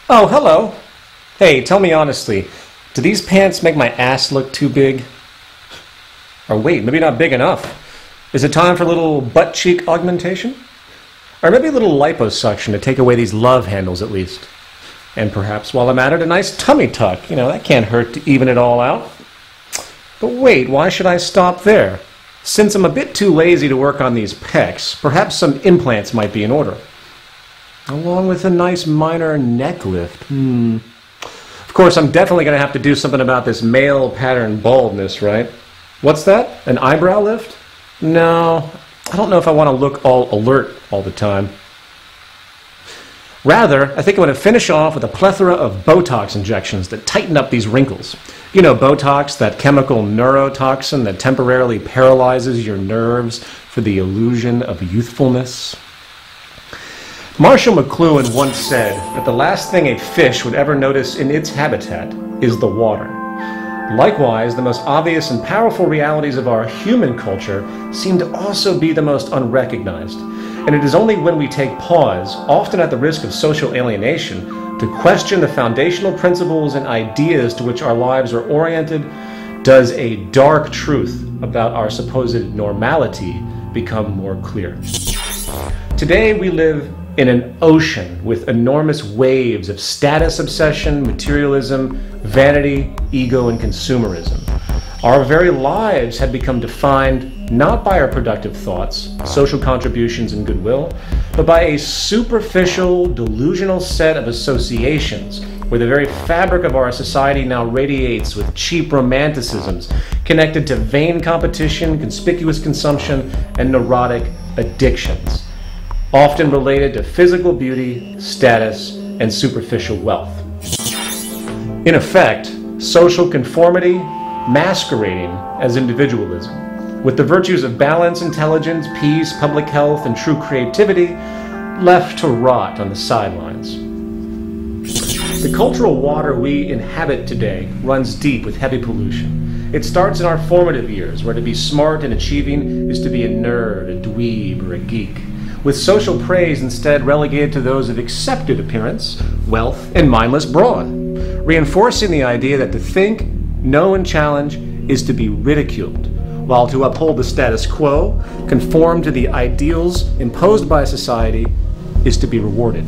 Oh, hello. Hey, tell me honestly, do these pants make my ass look too big? Or wait, maybe not big enough. Is it time for a little butt cheek augmentation? Or maybe a little liposuction to take away these love handles at least. And perhaps while I'm at it, a nice tummy tuck. You know, that can't hurt to even it all out. But wait, why should I stop there? Since I'm a bit too lazy to work on these pecs, perhaps some implants might be in order. Along with a nice minor neck lift. Of course, I'm definitely going to have to do something about this male pattern baldness, right? What's that? An eyebrow lift? No, I don't know if I want to look all alert all the time. Rather, I think I'm going to finish off with a plethora of Botox injections that tighten up these wrinkles. You know, Botox, that chemical neurotoxin that temporarily paralyzes your nerves for the illusion of youthfulness. Marshall McLuhan once said that the last thing a fish would ever notice in its habitat is the water. Likewise, the most obvious and powerful realities of our human culture seem to also be the most unrecognized. And it is only when we take pause, often at the risk of social alienation, to question the foundational principles and ideas to which our lives are oriented, does a dark truth about our supposed normality become more clear. Today we live in an ocean with enormous waves of status obsession, materialism, vanity, ego, and consumerism. Our very lives have become defined not by our productive thoughts, social contributions, and goodwill, but by a superficial, delusional set of associations where the very fabric of our society now radiates with cheap romanticisms connected to vain competition, conspicuous consumption, and neurotic addictions, often related to physical beauty, status, and superficial wealth. In effect, social conformity masquerading as individualism, with the virtues of balance, intelligence, peace, public health, and true creativity left to rot on the sidelines. The cultural water we inhabit today runs deep with heavy pollution. It starts in our formative years, where to be smart and achieving is to be a nerd, a dweeb, or a geek, with social praise instead relegated to those of accepted appearance, wealth, and mindless brawn, reinforcing the idea that to think, know, and challenge is to be ridiculed, while to uphold the status quo, conform to the ideals imposed by society, is to be rewarded.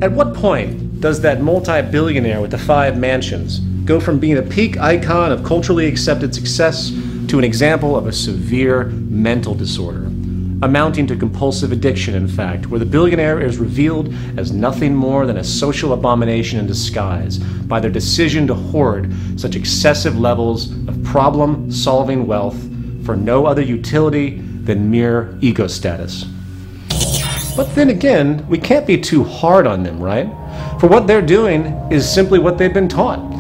At what point does that multi-billionaire with the 5 mansions go from being a peak icon of culturally accepted success to an example of a severe mental disorder, amounting to compulsive addiction, in fact, where the billionaire is revealed as nothing more than a social abomination in disguise by their decision to hoard such excessive levels of problem-solving wealth for no other utility than mere ego status? But then again, we can't be too hard on them, right? For what they're doing is simply what they've been taught.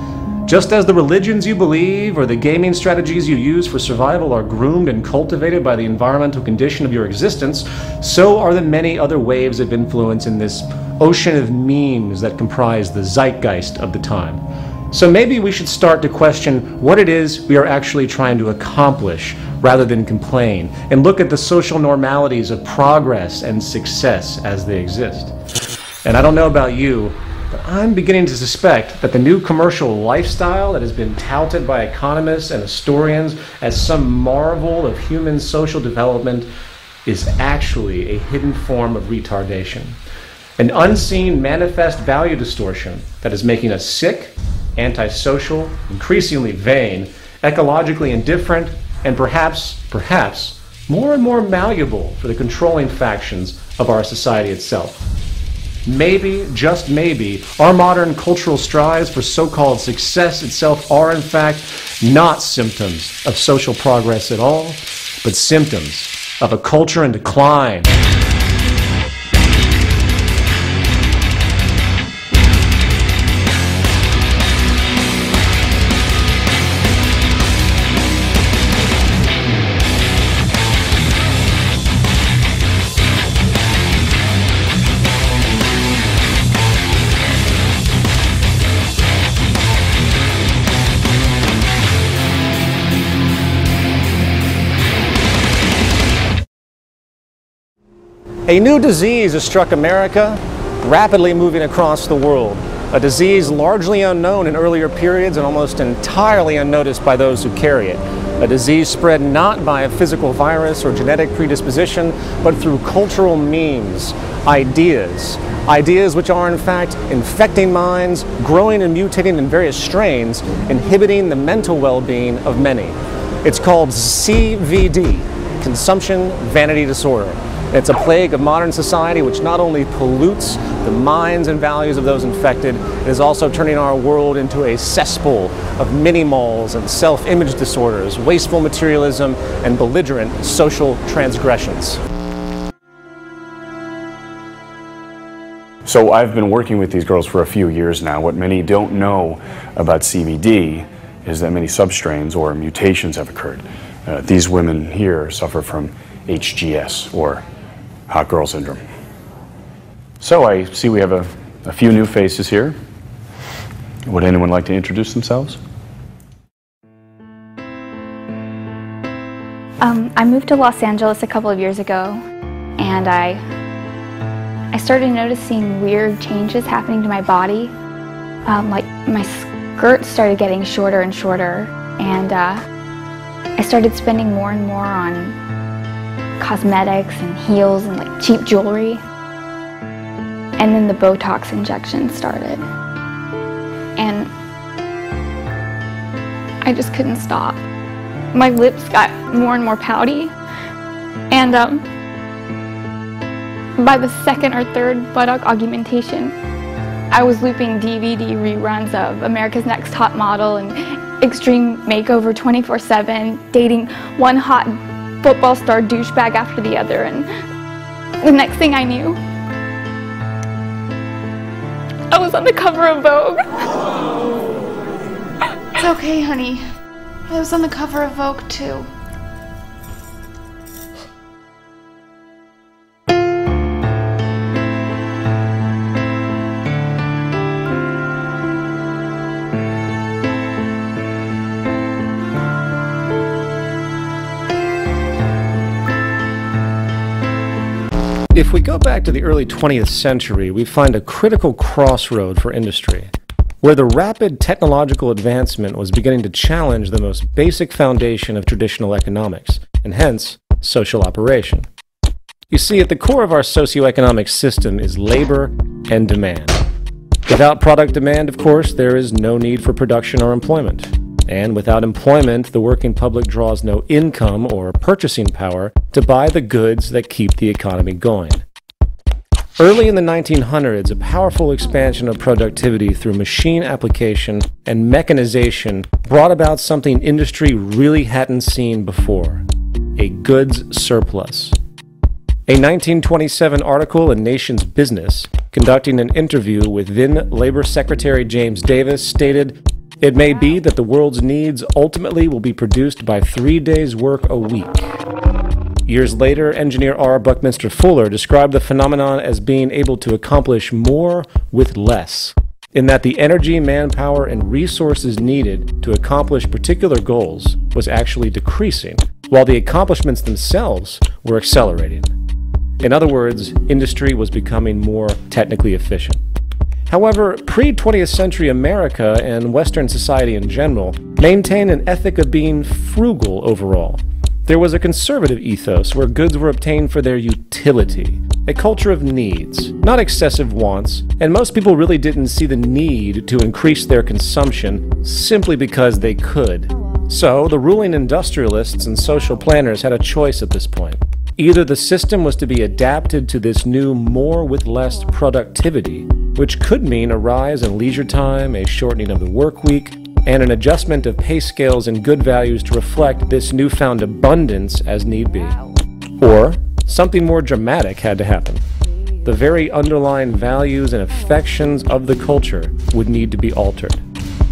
Just as the religions you believe or the gaming strategies you use for survival are groomed and cultivated by the environmental condition of your existence, so are the many other waves of influence in this ocean of memes that comprise the zeitgeist of the time. So maybe we should start to question what it is we are actually trying to accomplish rather than complain, and look at the social normalities of progress and success as they exist. And I don't know about you, but I'm beginning to suspect that the new commercial lifestyle that has been touted by economists and historians as some marvel of human social development is actually a hidden form of retardation. An unseen manifest value distortion that is making us sick, antisocial, increasingly vain, ecologically indifferent, and perhaps more and more malleable for the controlling factions of our society itself. Maybe, just maybe, our modern cultural strives for so-called success itself are in fact not symptoms of social progress at all, but symptoms of a culture in decline. A new disease has struck America, rapidly moving across the world, a disease largely unknown in earlier periods and almost entirely unnoticed by those who carry it. A disease spread not by a physical virus or genetic predisposition, but through cultural memes, ideas which are in fact infecting minds, growing and mutating in various strains, inhibiting the mental well-being of many. It's called C.V.D, Consumption-Vanity Disorder. It's a plague of modern society which not only pollutes the minds and values of those infected, it is also turning our world into a cesspool of mini-malls and self-image disorders, wasteful materialism, and belligerent social transgressions. So I've been working with these girls for a few years now. What many don't know about C.V.D is that many substrains or mutations have occurred. These women here suffer from HGS, or hot girl syndrome. So I see we have a few new faces here. Would anyone like to introduce themselves? I moved to Los Angeles a couple of years ago, and I started noticing weird changes happening to my body. Like my skirt started getting shorter and shorter, and I started spending more and more on cosmetics and heels and like cheap jewelry. And then the Botox injection started. And I just couldn't stop. My lips got more and more pouty. And by the second or third buttock augmentation, I was looping DVD reruns of America's Next Top Model and Extreme Makeover 24/7, dating one hot football star douchebag after the other, and the next thing I knew, I was on the cover of Vogue. It's okay, honey. I was on the cover of Vogue, too. If we go back to the early 20th century, we find a critical crossroad for industry, where the rapid technological advancement was beginning to challenge the most basic foundation of traditional economics, and hence, social operation. You see, at the core of our socioeconomic system is labor and demand. Without product demand, of course, there is no need for production or employment. And without employment, the working public draws no income or purchasing power to buy the goods that keep the economy going. Early in the 1900s, a powerful expansion of productivity through machine application and mechanization brought about something industry really hadn't seen before: a goods surplus. A 1927 article in Nation's Business, conducting an interview with then Labor Secretary James Davis, stated, "It may be that the world's needs ultimately will be produced by 3 days' work a week." Years later, engineer R. Buckminster Fuller described the phenomenon as being able to accomplish more with less, in that the energy, manpower, and resources needed to accomplish particular goals was actually decreasing, while the accomplishments themselves were accelerating. In other words, industry was becoming more technically efficient. However, pre-20th century America and Western society in general maintained an ethic of being frugal overall. There was a conservative ethos where goods were obtained for their utility, a culture of needs, not excessive wants, and most people really didn't see the need to increase their consumption simply because they could. So, the ruling industrialists and social planners had a choice at this point. Either the system was to be adapted to this new more with less productivity, which could mean a rise in leisure time, a shortening of the work week, and an adjustment of pay scales and good values to reflect this newfound abundance as need be. Or, something more dramatic had to happen. The very underlying values and affections of the culture would need to be altered,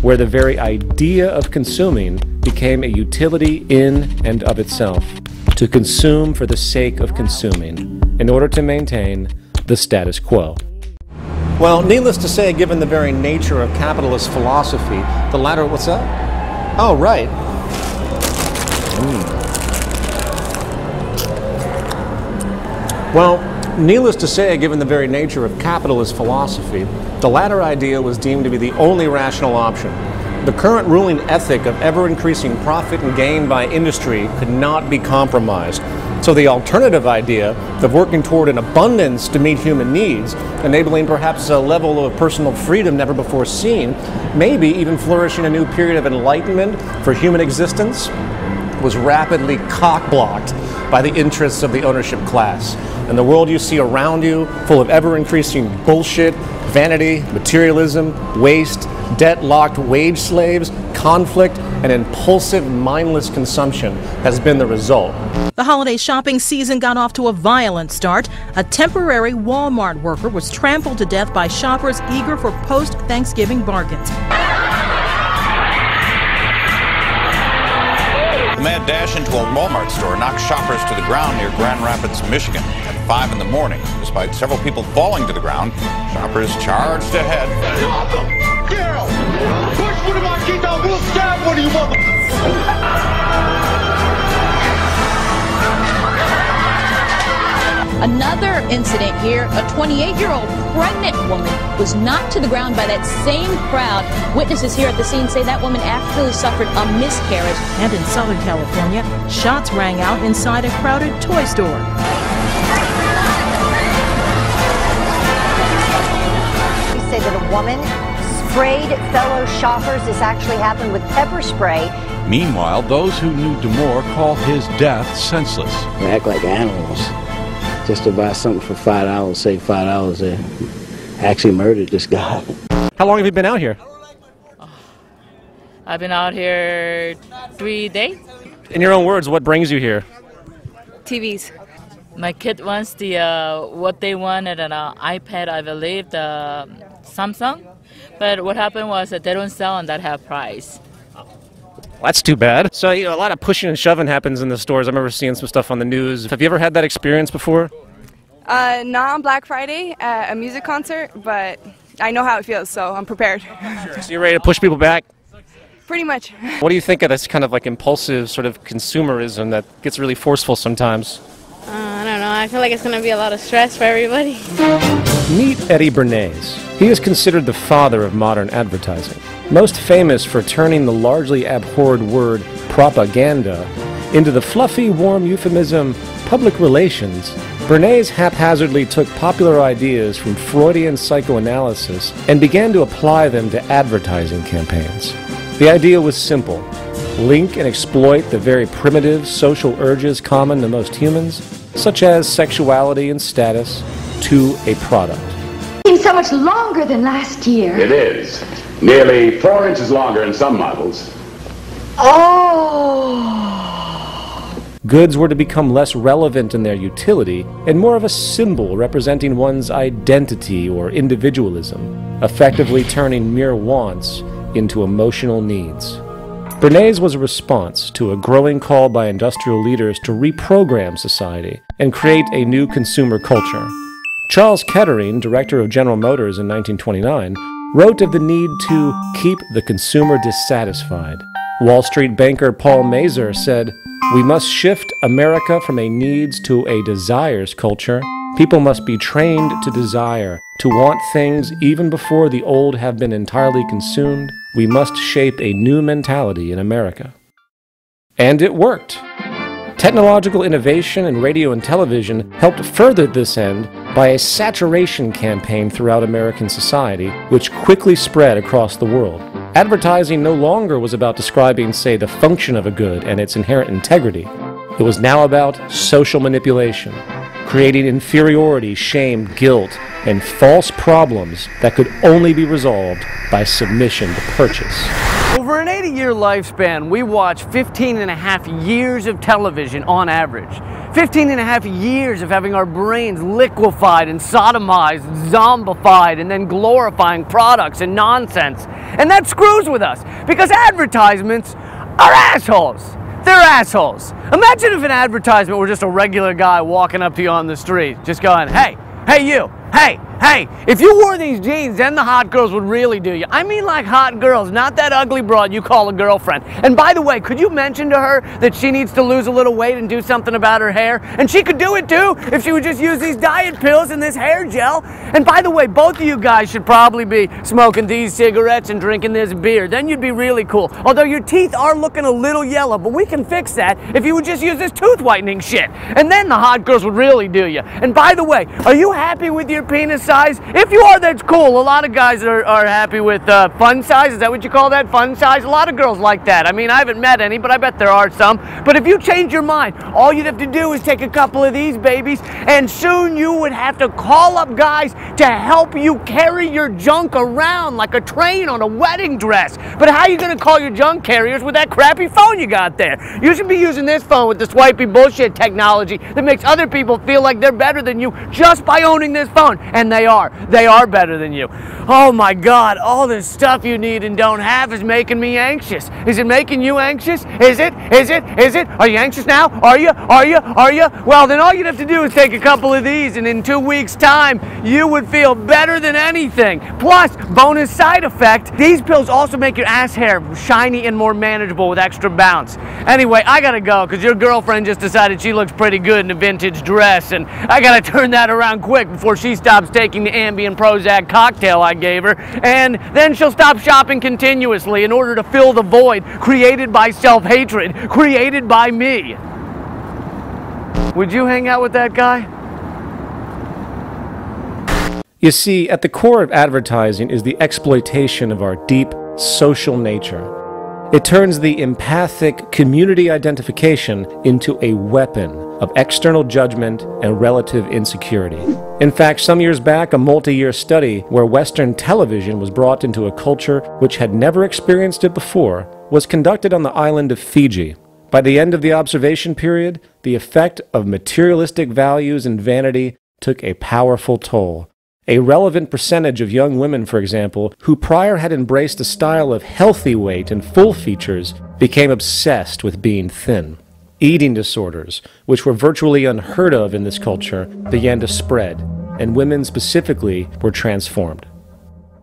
where the very idea of consuming became a utility in and of itself, to consume for the sake of consuming, in order to maintain the status quo. Well, needless to say, given the very nature of capitalist philosophy, the latter, what's that? Oh, right. Well, Needless to say, given the very nature of capitalist philosophy, the latter idea was deemed to be the only rational option. The current ruling ethic of ever-increasing profit and gain by industry could not be compromised. So the alternative idea of working toward an abundance to meet human needs, enabling perhaps a level of personal freedom never before seen, maybe even flourishing a new period of enlightenment for human existence, was rapidly cock-blocked by the interests of the ownership class. And the world you see around you, full of ever-increasing bullshit, vanity, materialism, waste, debt-locked wage slaves, conflict, and impulsive, mindless consumption has been the result. The holiday shopping season got off to a violent start. A temporary Walmart worker was trampled to death by shoppers eager for post-Thanksgiving bargains. The mad dash into a Walmart store knocked shoppers to the ground near Grand Rapids, Michigan at 5 in the morning. Despite several people falling to the ground, shoppers charged ahead. Girl, push one of my kids out, we'll stab one of you mother... Another incident here, a 28-year-old pregnant woman was knocked to the ground by that same crowd. Witnesses here at the scene say that woman actually suffered a miscarriage. And in Southern California, shots rang out inside a crowded toy store. They say that a woman sprayed fellow shoppers. This actually happened with pepper spray. Meanwhile, those who knew Damore call his death senseless. They act like animals. Just to buy something for $5, say $5, they actually murdered this guy. How long have you been out here? I've been out here 3 days. In your own words, what brings you here? TVs. My kid wants the what they wanted, an iPad, I believe, the Samsung. But what happened was that they don't sell on that half price. That's too bad. So, a lot of pushing and shoving happens in the stores. I remember seeing some stuff on the news. Have you ever had that experience before? Not on Black Friday at a music concert, but I know how it feels, so I'm prepared. So you're ready to push people back? Pretty much. What do you think of this kind of like impulsive sort of consumerism that gets really forceful sometimes? I don't know. I feel like it's going to be a lot of stress for everybody. Meet Eddie Bernays. He is considered the father of modern advertising. Most famous for turning the largely abhorred word propaganda into the fluffy, warm euphemism public relations, Bernays haphazardly took popular ideas from Freudian psychoanalysis and began to apply them to advertising campaigns. The idea was simple: link and exploit the very primitive social urges common to most humans, such as sexuality and status, to a product. It's so much longer than last year. It is. Nearly 4 inches longer in some models. Oh! Goods were to become less relevant in their utility and more of a symbol representing one's identity or individualism, effectively turning mere wants into emotional needs. Bernays was a response to a growing call by industrial leaders to reprogram society and create a new consumer culture. Charles Kettering, director of General Motors in 1929, wrote of the need to keep the consumer dissatisfied. Wall Street banker Paul Mazur said, "We must shift America from a needs to a desires culture. People must be trained to desire, to want things even before the old have been entirely consumed. We must shape a new mentality in America." And it worked. Technological innovation in radio and television helped further this end by a saturation campaign throughout American society, which quickly spread across the world. Advertising no longer was about describing, say, the function of a good and its inherent integrity. It was now about social manipulation, creating inferiority, shame, guilt, and false problems that could only be resolved by submission to purchase. Over an 80-year lifespan, we watch 15 and a half years of television on average. 15 and a half years of having our brains liquefied and sodomized, zombified, and then glorifying products and nonsense. And that screws with us, because advertisements are assholes. They're assholes. Imagine if an advertisement were just a regular guy walking up to you on the street, just going, hey, hey you, hey, Hey, if you wore these jeans, then the hot girls would really do you. I mean like hot girls, not that ugly broad you call a girlfriend. And by the way, could you mention to her that she needs to lose a little weight and do something about her hair? And she could do it too if she would just use these diet pills and this hair gel. And by the way, both of you guys should probably be smoking these cigarettes and drinking this beer. Then you'd be really cool. Although your teeth are looking a little yellow, but we can fix that if you would just use this tooth whitening shit. And then the hot girls would really do you. And by the way, are you happy with your penis size? If you are, that's cool. A lot of guys are happy with fun size. Is that what you call that? Fun size? A lot of girls like that. I mean, I haven't met any, but I bet there are some. But if you change your mind, all you'd have to do is take a couple of these babies, and soon you would have to call up guys to help you carry your junk around like a train on a wedding dress. But how are you going to call your junk carriers with that crappy phone you got there? You should be using this phone with the swipey bullshit technology that makes other people feel like they're better than you just by owning this phone. And they are. They are better than you. Oh my God, all this stuff you need and don't have is making me anxious. Is it making you anxious? Is it? Is it? Is it? Are you anxious now? Are you? Are you? Are you? Well, then all you'd have to do is take a couple of these, and in 2 weeks' time, you would feel better than anything. Plus, bonus side effect, these pills also make your ass hair shiny and more manageable with extra bounce. Anyway, I gotta go, because your girlfriend just decided she looks pretty good in a vintage dress, and I gotta turn that around quick before she stops taking the Ambien Prozac cocktail I gave her, and then she'll stop shopping continuously in order to fill the void created by self-hatred, created by me. Would you hang out with that guy? You see, at the core of advertising is the exploitation of our deep social nature. It turns the empathic community identification into a weapon of external judgment and relative insecurity. In fact, some years back, a multi-year study where Western television was brought into a culture which had never experienced it before was conducted on the island of Fiji. By the end of the observation period, the effect of materialistic values and vanity took a powerful toll. A relevant percentage of young women, for example, who prior had embraced a style of healthy weight and full features, became obsessed with being thin. Eating disorders, which were virtually unheard of in this culture, began to spread, and women specifically were transformed.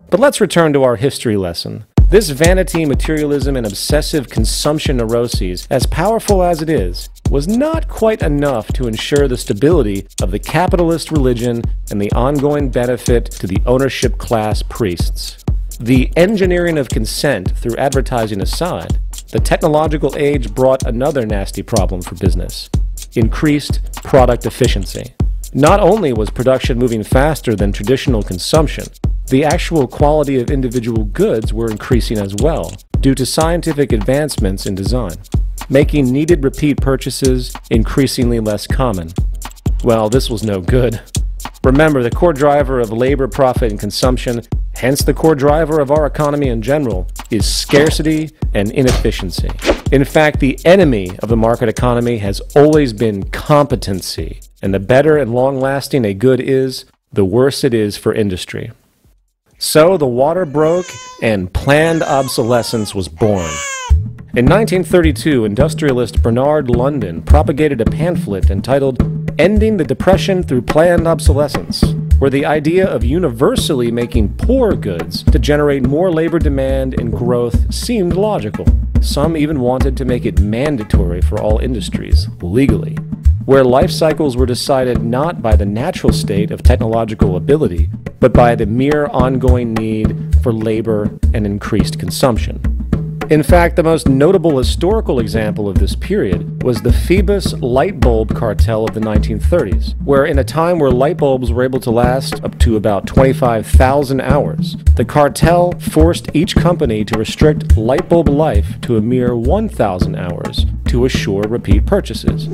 But let's return to our history lesson. This vanity, materialism, and obsessive consumption neuroses, as powerful as it is, was not quite enough to ensure the stability of the capitalist religion and the ongoing benefit to the ownership class priests. The engineering of consent through advertising aside, the technological age brought another nasty problem for business: increased product efficiency. Not only was production moving faster than traditional consumption, the actual quality of individual goods were increasing as well, due to scientific advancements in design, making needed repeat purchases increasingly less common. Well, this was no good. Remember, the core driver of labor, profit, and consumption, hence the core driver of our economy in general, is scarcity and inefficiency. In fact, the enemy of the market economy has always been competency, and the better and long-lasting a good is, the worse it is for industry. So the water broke and planned obsolescence was born. In 1932, industrialist Bernard London propagated a pamphlet entitled "Ending the Depression Through Planned Obsolescence," where the idea of universally making poor goods to generate more labor demand and growth seemed logical. Some even wanted to make it mandatory for all industries, legally, where life cycles were decided not by the natural state of technological ability, but by the mere ongoing need for labor and increased consumption. In fact, the most notable historical example of this period was the Phoebus light bulb cartel of the 1930s, where in a time where light bulbs were able to last up to about 25,000 hours, the cartel forced each company to restrict light bulb life to a mere 1,000 hours to assure repeat purchases.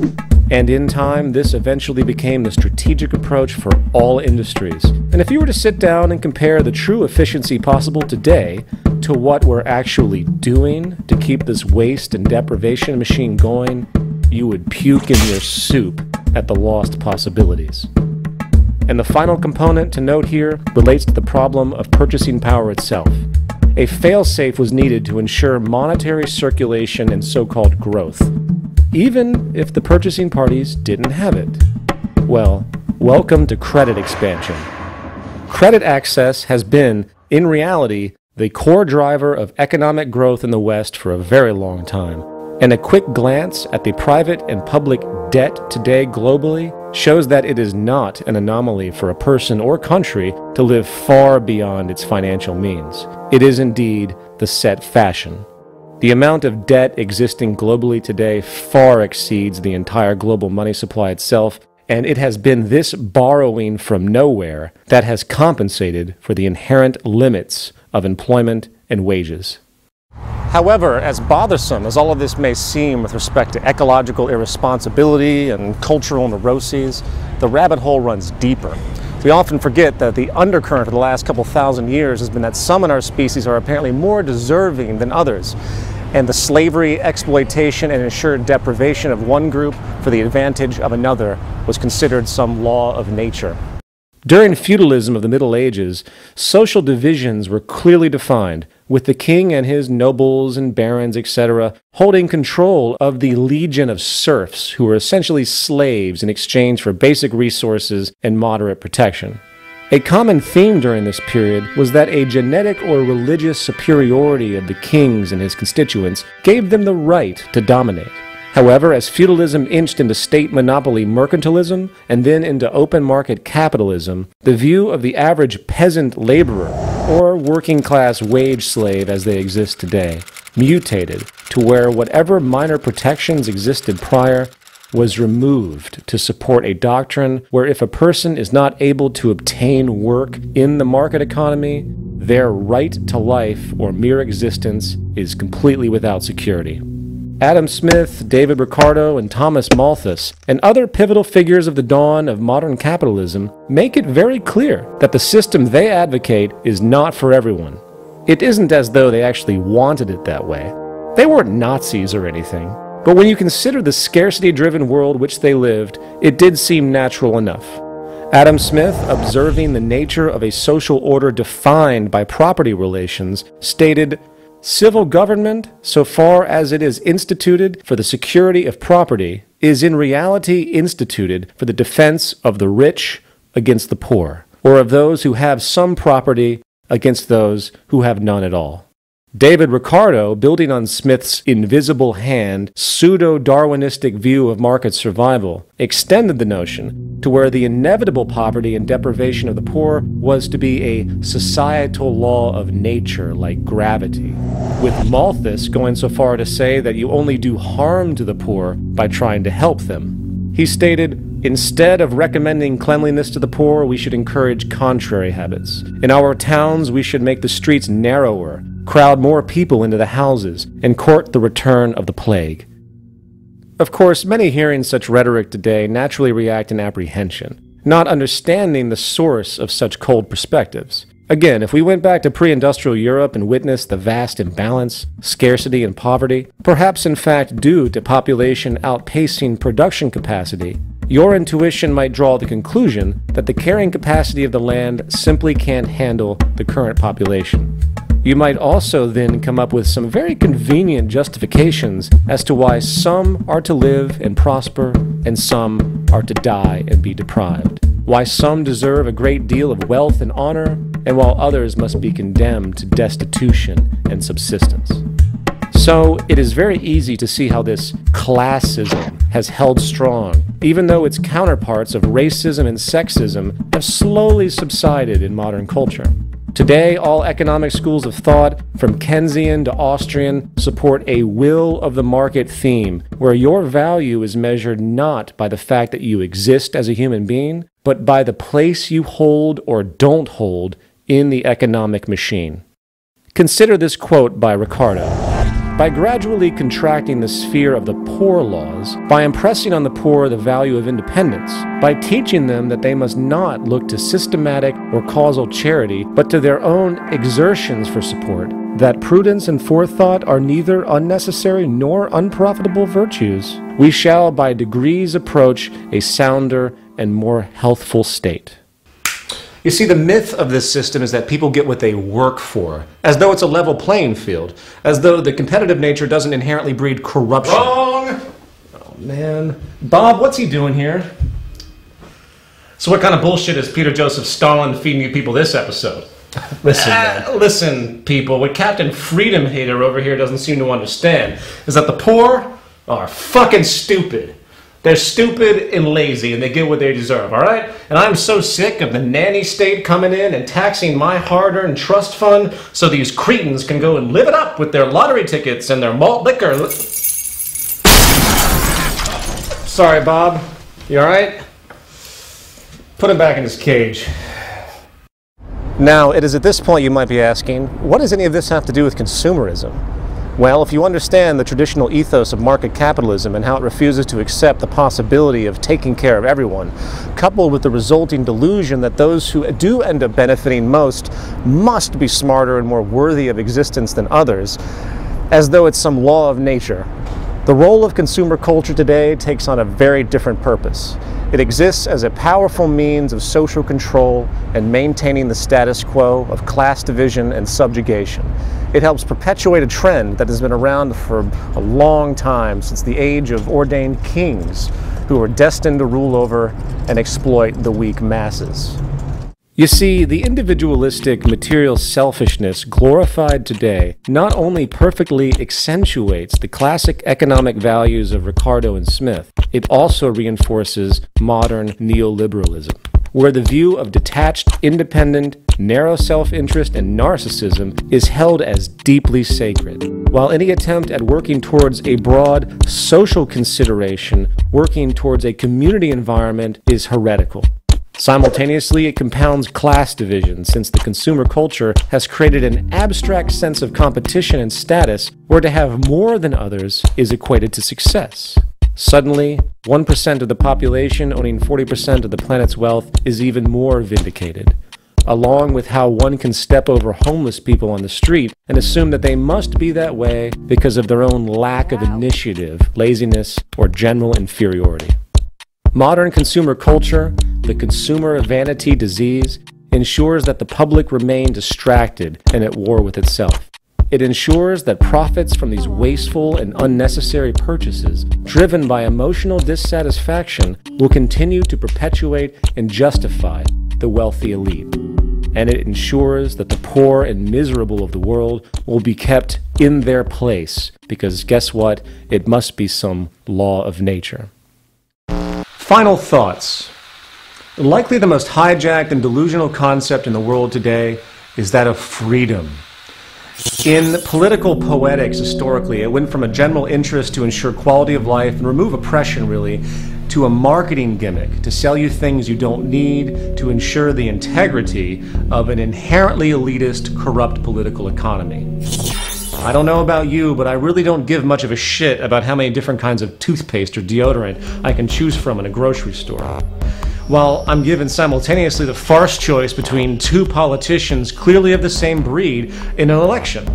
And in time, this eventually became the strategic approach for all industries. And if you were to sit down and compare the true efficiency possible today to what we're actually doing to keep this waste and deprivation machine going, you would puke in your soup at the lost possibilities. And the final component to note here relates to the problem of purchasing power itself. A fail-safe was needed to ensure monetary circulation and so-called growth, even if the purchasing parties didn't have it. Well, welcome to credit expansion. Credit access has been, in reality, the core driver of economic growth in the West for a very long time. And a quick glance at the private and public debt today globally shows that it is not an anomaly for a person or country to live far beyond its financial means. It is indeed the set fashion. The amount of debt existing globally today far exceeds the entire global money supply itself, and it has been this borrowing from nowhere that has compensated for the inherent limits of employment and wages. However, as bothersome as all of this may seem with respect to ecological irresponsibility and cultural neuroses, the rabbit hole runs deeper. We often forget that the undercurrent of the last couple thousand years has been that some in our species are apparently more deserving than others, and the slavery, exploitation, and ensured deprivation of one group for the advantage of another was considered some law of nature. During feudalism of the Middle Ages, social divisions were clearly defined, with the king and his nobles and barons, etc., holding control of the legion of serfs who were essentially slaves in exchange for basic resources and moderate protection. A common theme during this period was that a genetic or religious superiority of the kings and his constituents gave them the right to dominate. However, as feudalism inched into state monopoly mercantilism and then into open market capitalism, the view of the average peasant laborer, or working class wage slave as they exist today, mutated to where whatever minor protections existed prior was removed to support a doctrine where if a person is not able to obtain work in the market economy, their right to life or mere existence is completely without security. Adam Smith, David Ricardo, and Thomas Malthus, and other pivotal figures of the dawn of modern capitalism, make it very clear that the system they advocate is not for everyone. It isn't as though they actually wanted it that way. They weren't Nazis or anything, but when you consider the scarcity-driven world which they lived, it did seem natural enough. Adam Smith, observing the nature of a social order defined by property relations, stated, "Civil government, so far as it is instituted for the security of property, is in reality instituted for the defense of the rich against the poor, or of those who have some property against those who have none at all." David Ricardo, building on Smith's invisible hand, pseudo-Darwinistic view of market survival, extended the notion to where the inevitable poverty and deprivation of the poor was to be a societal law of nature like gravity, with Malthus going so far to say that you only do harm to the poor by trying to help them. He stated, "Instead of recommending cleanliness to the poor, we should encourage contrary habits. In our towns, we should make the streets narrower, crowd more people into the houses, and court the return of the plague." Of course, many hearing such rhetoric today naturally react in apprehension, not understanding the source of such cold perspectives. Again, if we went back to pre-industrial Europe and witnessed the vast imbalance, scarcity, and poverty, perhaps in fact due to population outpacing production capacity, your intuition might draw the conclusion that the carrying capacity of the land simply can't handle the current population. You might also then come up with some very convenient justifications as to why some are to live and prosper and some are to die and be deprived, why some deserve a great deal of wealth and honor, and while others must be condemned to destitution and subsistence. So it is very easy to see how this classism has held strong, even though its counterparts of racism and sexism have slowly subsided in modern culture. Today, all economic schools of thought, from Keynesian to Austrian, support a will of the market theme, where your value is measured not by the fact that you exist as a human being, but by the place you hold or don't hold in the economic machine. Consider this quote by Ricardo. "By gradually contracting the sphere of the poor laws, by impressing on the poor the value of independence, by teaching them that they must not look to systematic or causal charity, but to their own exertions for support, that prudence and forethought are neither unnecessary nor unprofitable virtues, we shall by degrees approach a sounder and more healthful state." You see, the myth of this system is that people get what they work for, as though it's a level playing field, as though the competitive nature doesn't inherently breed corruption. Wrong! Oh, man. Bob, what's he doing here? So what kind of bullshit is Peter Joseph Stalin feeding you people this episode? Listen, people, what Captain Freedom Hater over here doesn't seem to understand is that the poor are fucking stupid. They're stupid and lazy, and they get what they deserve, all right? And I'm so sick of the nanny state coming in and taxing my hard-earned trust fund so these cretins can go and live it up with their lottery tickets and their malt liquor. Sorry, Bob. You all right? Put him back in his cage. Now, it is at this point you might be asking, what does any of this have to do with consumerism? Well, if you understand the traditional ethos of market capitalism and how it refuses to accept the possibility of taking care of everyone, coupled with the resulting delusion that those who do end up benefiting most must be smarter and more worthy of existence than others, as though it's some law of nature, the role of consumer culture today takes on a very different purpose. It exists as a powerful means of social control and maintaining the status quo of class division and subjugation. It helps perpetuate a trend that has been around for a long time, since the age of ordained kings who are destined to rule over and exploit the weak masses. You see, the individualistic material selfishness glorified today not only perfectly accentuates the classic economic values of Ricardo and Smith, it also reinforces modern neoliberalism, where the view of detached, independent, narrow self-interest and narcissism is held as deeply sacred, while any attempt at working towards a broad social consideration, working towards a community environment, is heretical. Simultaneously, it compounds class division, since the consumer culture has created an abstract sense of competition and status where to have more than others is equated to success. Suddenly, 1% of the population owning 40% of the planet's wealth is even more vindicated, along with how one can step over homeless people on the street and assume that they must be that way because of their own lack of initiative, laziness, or general inferiority. Modern consumer culture, the consumer vanity disease, ensures that the public remain distracted and at war with itself. It ensures that profits from these wasteful and unnecessary purchases, driven by emotional dissatisfaction, will continue to perpetuate and justify the wealthy elite. And it ensures that the poor and miserable of the world will be kept in their place, because guess what? It must be some law of nature. Final thoughts. Likely the most hijacked and delusional concept in the world today is that of freedom. In political poetics, historically, it went from a general interest to ensure quality of life and remove oppression, really, to a marketing gimmick to sell you things you don't need to ensure the integrity of an inherently elitist, corrupt political economy. I don't know about you, but I really don't give much of a shit about how many different kinds of toothpaste or deodorant I can choose from in a grocery store. While I'm given simultaneously the farce choice between two politicians clearly of the same breed in an election.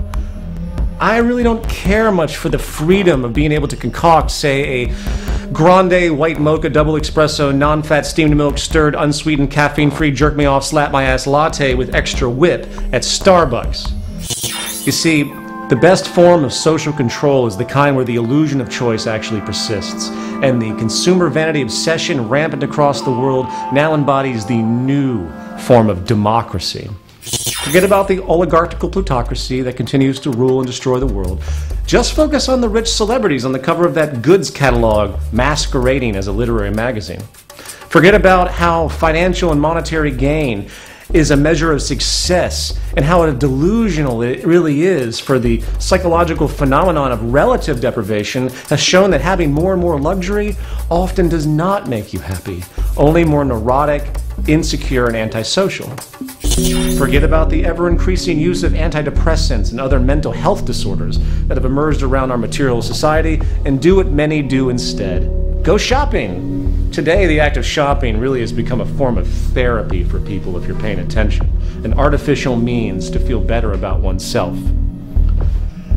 I really don't care much for the freedom of being able to concoct, say, a grande white mocha double espresso non-fat steamed milk stirred unsweetened caffeine-free jerk me off slap my ass latte with extra whip at Starbucks. You see, the best form of social control is the kind where the illusion of choice actually persists, and the consumer vanity obsession rampant across the world now embodies the new form of democracy. Forget about the oligarchical plutocracy that continues to rule and destroy the world. Just focus on the rich celebrities on the cover of that goods catalog masquerading as a literary magazine. Forget about how financial and monetary gain is a measure of success and how delusional it really is, for the psychological phenomenon of relative deprivation has shown that having more and more luxury often does not make you happy, only more neurotic, insecure, and antisocial. Forget about the ever-increasing use of antidepressants and other mental health disorders that have emerged around our material society, and do what many do instead. Go shopping! Today, the act of shopping really has become a form of therapy for people if you're paying attention, an artificial means to feel better about oneself.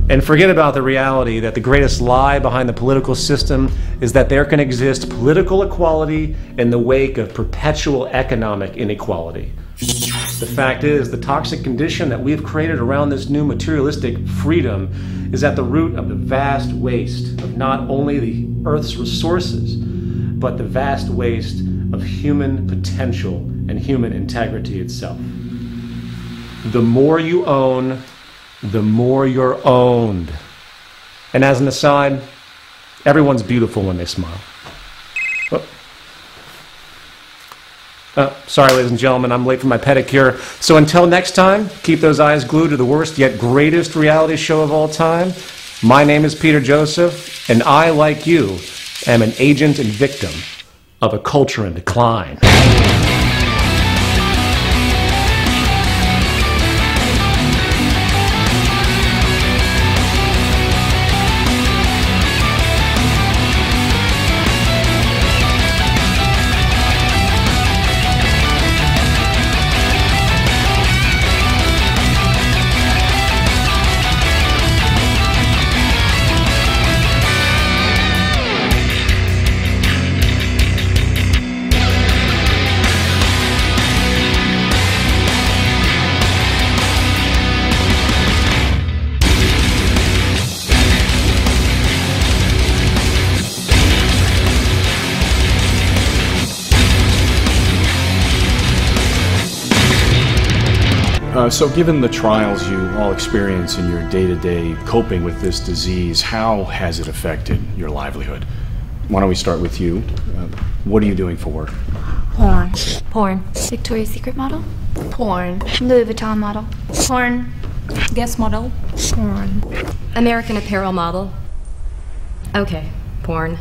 And forget about the reality that the greatest lie behind the political system is that there can exist political equality in the wake of perpetual economic inequality. The fact is, the toxic condition that we've created around this new materialistic freedom is at the root of the vast waste of not only the Earth's resources, but the vast waste of human potential and human integrity itself. The more you own, the more you're owned. And as an aside, everyone's beautiful when they smile. Sorry, ladies and gentlemen, I'm late for my pedicure. So until next time, keep those eyes glued to the worst yet greatest reality show of all time. My name is Peter Joseph, and I, like you, am an agent and victim of a culture in decline. So given the trials you all experience in your day-to-day coping with this disease, how has it affected your livelihood? Why don't we start with you? What are you doing for work? Porn. Porn. Victoria's Secret model? Porn. Louis Vuitton model? Porn. Guest model? Porn. American Apparel model? Okay, porn.